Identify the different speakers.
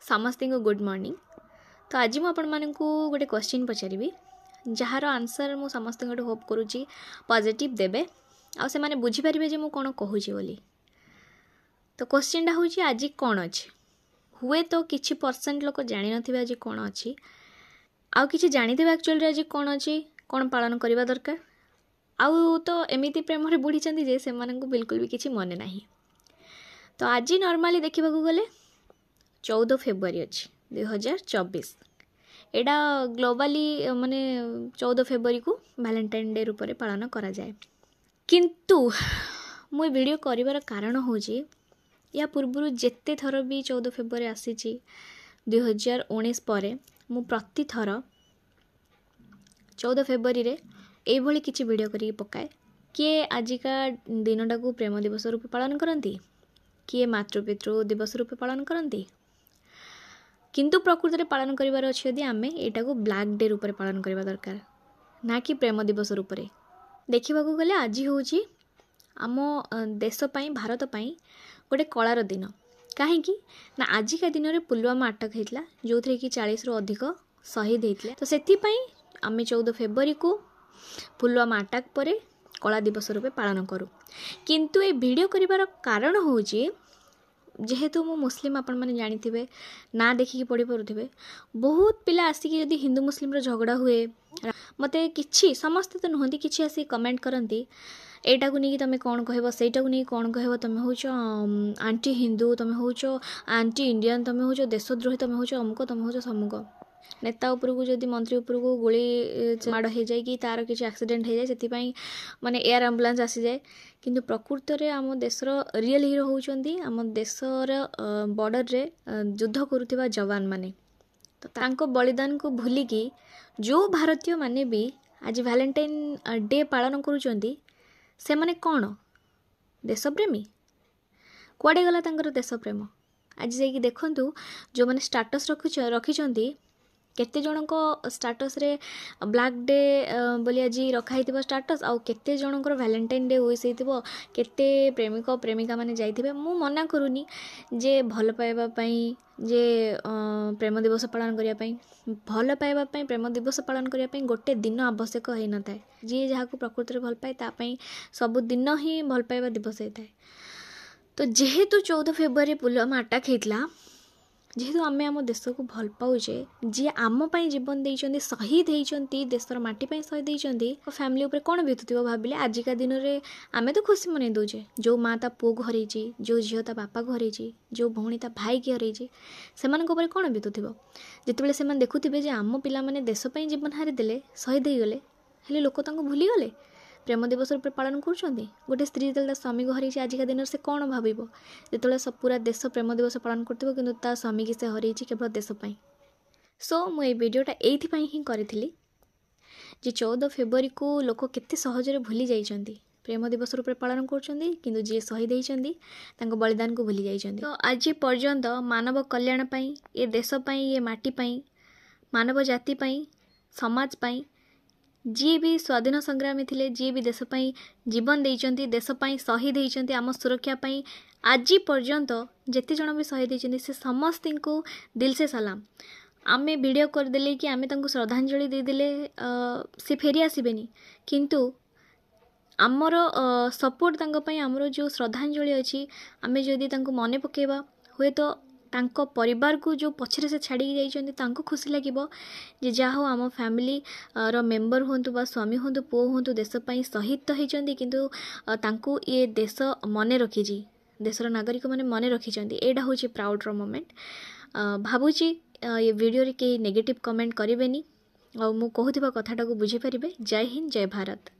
Speaker 1: समस्त को good morning. तो आज मुझे आपण गोटे क्वेश्चन पचारि जार आंसर मु समस्त होप करुँची पॉजिटिव देबे आ से माने बुझी पारिबे जे मु कोन कहूची बोली। तो क्वेश्चन हूँ आज कौन अच्छी हुए तो किछि परसेंट लोक जानी नथिबे आज कौन अच्छी आउ किछि जानिथिबे एक्चुअली आज कौन अच्छी कौन पालन करबा दरकार आउ तो एमिति प्रेम रे बुढ़ी चंदी जे से माननकु बिल्कुल भी किछि मने नाही। तो आज नॉर्मली देखा गले 14 फेब्रुआरी अच्छी 2024 एटा ग्लोबली माने 14 फेब्रुआरी को वैलेंटाइन डे रूप में पालन करा जाए। किंतु मुझे वीडियो करिवार कारण हूँ या पूर्व जेते थर भी 14 फेब्रुआरी आसी 2019 पर मु प्रति थर 14 फेब्रुआरी रे एभली किछि वीडियो करी पकाए किए आजिका दिनटा को प्रेम दिवस रूप पालन करती किए मातृपितृ दिवस रूप पालन करती किंतु प्रकृत में पालन करिवार अछि यदि आमे एटा को ब्लैक डे रूप में पालन करबा दरकार ना कि प्रेम दिवस रूप में। देखा गले आज हूँ आम देश पाई भारत पाई गोटे कलार दिन कहीं ना आजिका दिन में पुलवामा अटैक होता जो थी कि 40 रु अधिक शहीद होते तो से आम 14 फेब्रुआरी को पुलवामा अटैक पर कला दिवस रूप पालन करूँ। किंतु ये वीडियो करिवार कारण हूँ जेहेतु मु मुस्लिम आपण मैंने जानी ना देखिकी पढ़ी पारे बहुत पिला आसिक जदि हिंदू मुस्लिम झगड़ा हुए मते किछि समस्त तो नुहति किछि आसी कमेंट करती एटा को नहीं तुम कौन कह सहीटा को नहीं कौन कह तुम हूँ आंटी हिंदू तुम हूँ आंटी इंडियन तुम हूँ देशद्रोही तुम हूँ अमुक तुम हूँ समुक नेता उपरकू जदि मंत्री उपरकू गोली माड़ हो जाए कि तार किसी एक्सीडेंट हो जाए से माने एयर एम्बुलेंस आसी जाए किंतु प्रकृत में आम देशर रियल हीरो होउचंदी आम देशर बॉर्डर रे युद्ध करुवा जवान माने तो तांको बलिदान को भूलिकी जो भारतीय माने भी आज वैलेंटाइन डे पालन करुचंदी से माने कौन देशप्रेमी कुआडे गला तांकर देशप्रेम आज जाइए देखंतु जो माने स्टाटस रखिचंदी केते जनक स्टाटस रे ब्लैक डे बोली आज रखाई स्टाटस आउ केते जनकर वैलेंटाइन डे विश होइतिबो केते प्रेमिक प्रेमिका माने जाइथिबे मु मना करूनी जे भल पाइबा पई जे प्रेम दिवस पालन करिया पई भल पाइबा पई प्रेम दिवस पालन करिया पई गोटे दिन आवश्यक होई न थाए जे जहा को प्रकृति रे भल पाए ता पई सब दिन ही भल पाइबा दिवस होइताए। तो जेहेतु 14 फेब्रुआरी पुलवामा अटैक होइतला जेहेतु आमे आम देश को भल पाऊे जी आम पाई जीवन देइचंदी शहीद होइचंदी देशर माटी पाई शहीद होइचंदी फैमिली ऊपर कौन बीतुथिबो भाबिले आजिका दिन रे आमे तो खुशी मनाई दउचे जो माँ ता पुओ को हरैची जो झियो ता बापा को हरैची जो भौणी ता भाई की हरैची सेमानक ऊपर कौन बीतुथिबो जेतेबेले सेमान देखुथिबे जे आम पिला माने देश पाई जीवन हारि देले शहीद हो गले हेले लोक तांको भूली गले प्रेम दिवस रूप पालन करुँच गोटे स्त्री जो स्वामी को हरैची आजिका दिन से कौन भाविबो जेतेबेले सब पूरा देश प्रेम दिवस पालन करथिबो किंतु ता स्वामी की से हरैची केवल देश पाई। सो मु ए वीडियोटा एथि पाई ही करिथिली जे 14 फेब्रुआरी को लोक केते सहजरे भूली जाइचंदी प्रेम दिवस रूप पालन करुँच किंतु जे शहीद होइचंदी तांको बलिदान को भूली जाइचंदी। तो आज पर्यंत मानव कल्याण पाई ये देश पाई ये माटी पाई मानव जाति पाई समाज पाई जी भी स्वाधीन संग्रामी थिले जी भी देश पाई जीवन देइचंती देश पाई शहीद होइचंती आम सुरक्षा पाई आज पर्यंत जेते जन भी शहीद होइचंती से समस्त को दिल से सलाम। आमे वीडियो कर देले कि आमे तांको श्रद्धांजलि दे देले से फेरी आसीबेनी किंतु आमर सपोर्ट तांको पाई आमर जो श्रद्धांजलि अछि आमे जदि तांको मने पकेबा हुए तो तांको परिवार को जो पछरे से छाड़ी जाइचंदी तांको खुशी लागिबो जे जा हो आम फैमिली रो मेंबर होंतु बा स्वामी होंतु पो होंतु देश पई शहीद तो होइचंदी किंतु तांको ये देश मने रखिजी देशर नागरिक माने मने रखिचंदी एडा होची प्राउड रो मोमेंट। भाबुची ये वीडियो रे के नेगेटिव कमेंट करिवेनी और मु कहूथिबा कथाटा को बुझी परिबे। जय हिंद जय भारत।